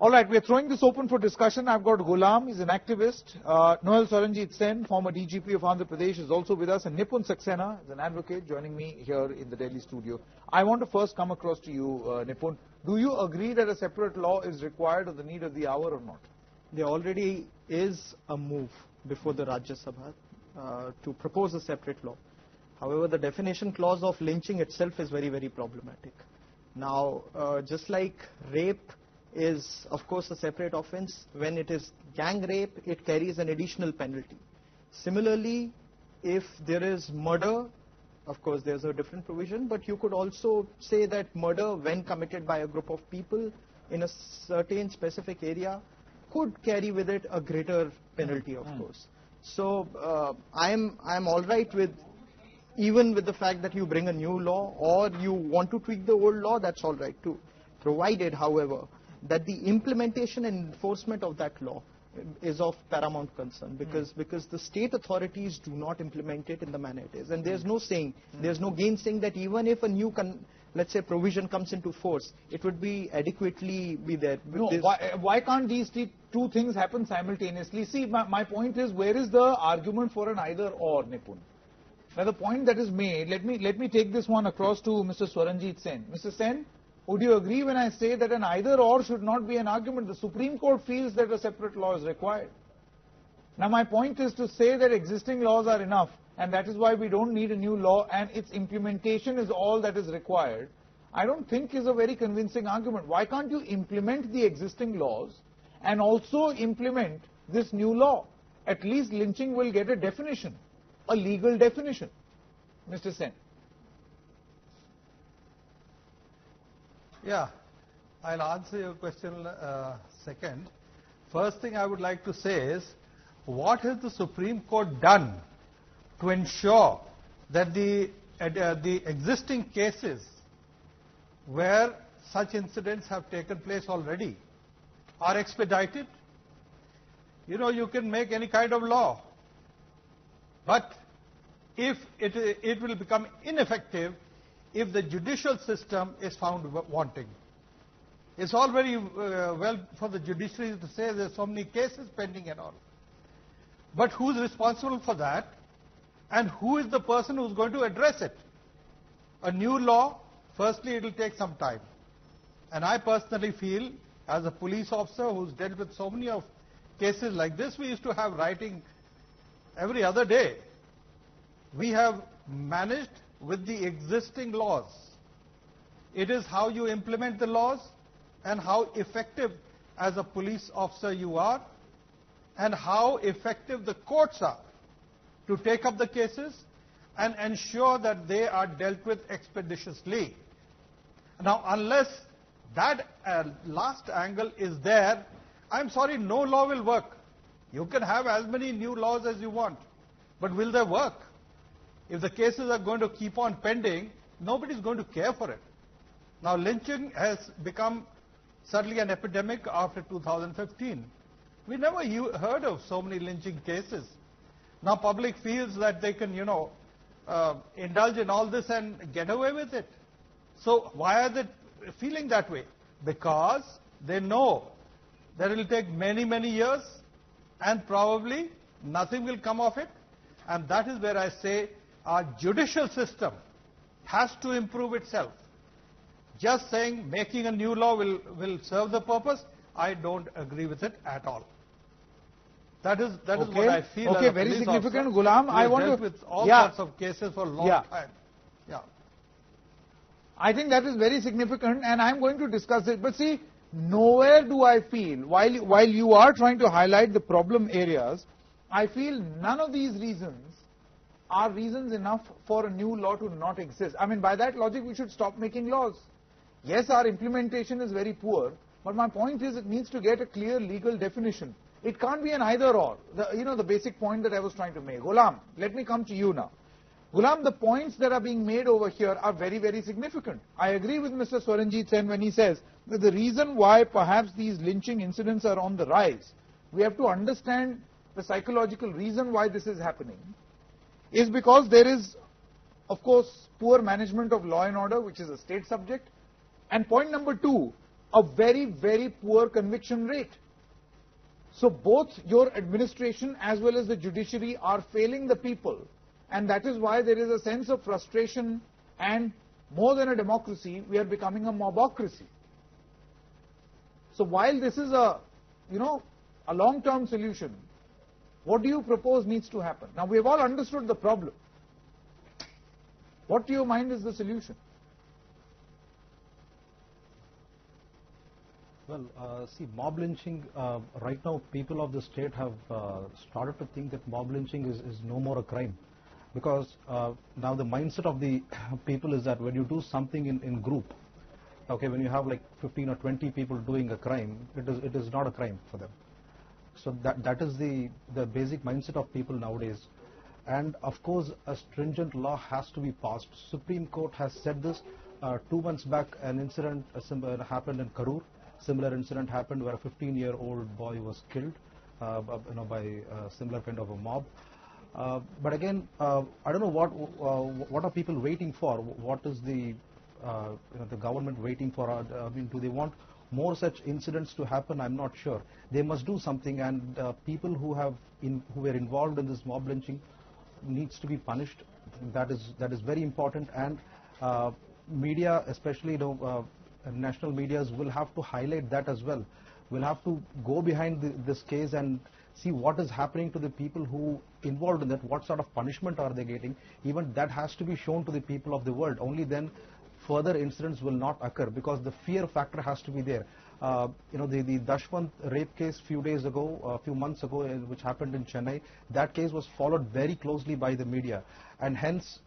All right, we are throwing this open for discussion. I've got Ghulam, he's an activist. Noel Saranjit Sen, former DGP of Andhra Pradesh, is also with us. And Nipun Saxena is an advocate joining me here in the Delhi studio. I want to first come across to you, Nipun. Do you agree that a separate law is required or the need of the hour or not? There already is a move before the Rajya Sabha to propose a separate law. However, the definition clause of lynching itself is very, very problematic. Now, just like rape is, of course, a separate offense, when it is gang rape, it carries an additional penalty. Similarly, if there is murder, of course, there's a different provision, but you could also say that murder, when committed by a group of people in a certain specific area, could carry with it a greater penalty, of course. So, I'm all right with, even with the fact that you bring a new law or you want to tweak the old law, that's all right too. Provided, however, that the implementation and enforcement of that law is of paramount concern, because the state authorities do not implement it in the manner it is. And there's no saying, there's no gainsaying that even if a new, let's say, provision comes into force, it would be adequately be there. No, why can't these two things happen simultaneously? See, my point is, where is the argument for an either or, Nipun? Now, the point that is made, let me take this one across to Mr. Swaranjit Sen. Mr. Sen, would you agree when I say that an either or should not be an argument? The Supreme Court feels that a separate law is required. Now, my point is to say that existing laws are enough, and that is why we don't need a new law, and its implementation is all that is required. I don't think is a very convincing argument. Why can't you implement the existing laws and also implement this new law? At least lynching will get a definition, a legal definition. Mr. Sen. Yeah, I'll answer your question second. First thing I would like to say is, what has the Supreme Court done to ensure that the existing cases where such incidents have taken place already are expedited? You know, you can make any kind of law, but if it will become ineffective if the judicial system is found wanting. It's all very well for the judiciary to say there's so many cases pending and all. But who's responsible for that? And who is the person who's going to address it? A new law, firstly, it will take some time. And I personally feel, as a police officer who's dealt with so many of cases like this, we used to have writing every other day. We have managed with the existing laws. It is how you implement the laws and how effective as a police officer you are and how effective the courts are to take up the cases and ensure that they are dealt with expeditiously. Now, unless that last angle is there, I'm sorry, no law will work. You can have as many new laws as you want, but will they work? If the cases are going to keep on pending, nobody's going to care for it. Now, lynching has become certainly an epidemic after 2015. We never heard of so many lynching cases. Now, public feels that they can, indulge in all this and get away with it. So, why are they feeling that way? Because they know that it will take many, many years and probably nothing will come of it. And that is where I say, our judicial system has to improve itself. Just saying making a new law will serve the purpose, I don't agree with it at all. That is what I feel. Okay, very significant, Ghulam. I want to with all sorts of cases for a long time. Yeah. I think that is very significant, and I'm going to discuss it. But see, nowhere do I feel, while you are trying to highlight the problem areas, I feel none of these reasons are reasons enough for a new law to not exist. I mean, by that logic, we should stop making laws. Yes, our implementation is very poor, but my point is it needs to get a clear legal definition. It can't be an either or, the basic point that I was trying to make. Ghulam, let me come to you now. Ghulam, the points that are being made over here are very, very significant. I agree with Mr. Swaranjit Sen when he says that the reason why perhaps these lynching incidents are on the rise, we have to understand the psychological reason why this is happening, is because there is, of course, poor management of law and order, which is a state subject. And point number two, a very, very poor conviction rate. So both your administration as well as the judiciary are failing the people, and that is why there is a sense of frustration, and more than a democracy, we are becoming a mobocracy. So while this is a long-term solution, what do you propose needs to happen? Now we have all understood the problem. What to your mind is the solution? Well, see, mob lynching, right now people of the state have started to think that mob lynching is no more a crime. Because now the mindset of the people is that when you do something in group, okay, when you have like 15 or 20 people doing a crime, it is not a crime for them. So that is the basic mindset of people nowadays. And of course, a stringent law has to be passed. Supreme Court has said this. 2 months back, an incident happened in Karur. Similar incident happened where a 15-year-old boy was killed, by a similar kind of a mob. But again, I don't know what are people waiting for? What is the government waiting for? I mean, do they want more such incidents to happen? I'm not sure. They must do something, and people who were involved in this mob lynching needs to be punished. That is very important, and media, especially national medias, will have to highlight that as well. We'll have to go behind this case and see what is happening to the people who involved in that, what sort of punishment are they getting. Even that has to be shown to the people of the world. Only then further incidents will not occur, because the fear factor has to be there. The Dashwant rape case a few months ago, which happened in Chennai, that case was followed very closely by the media, and hence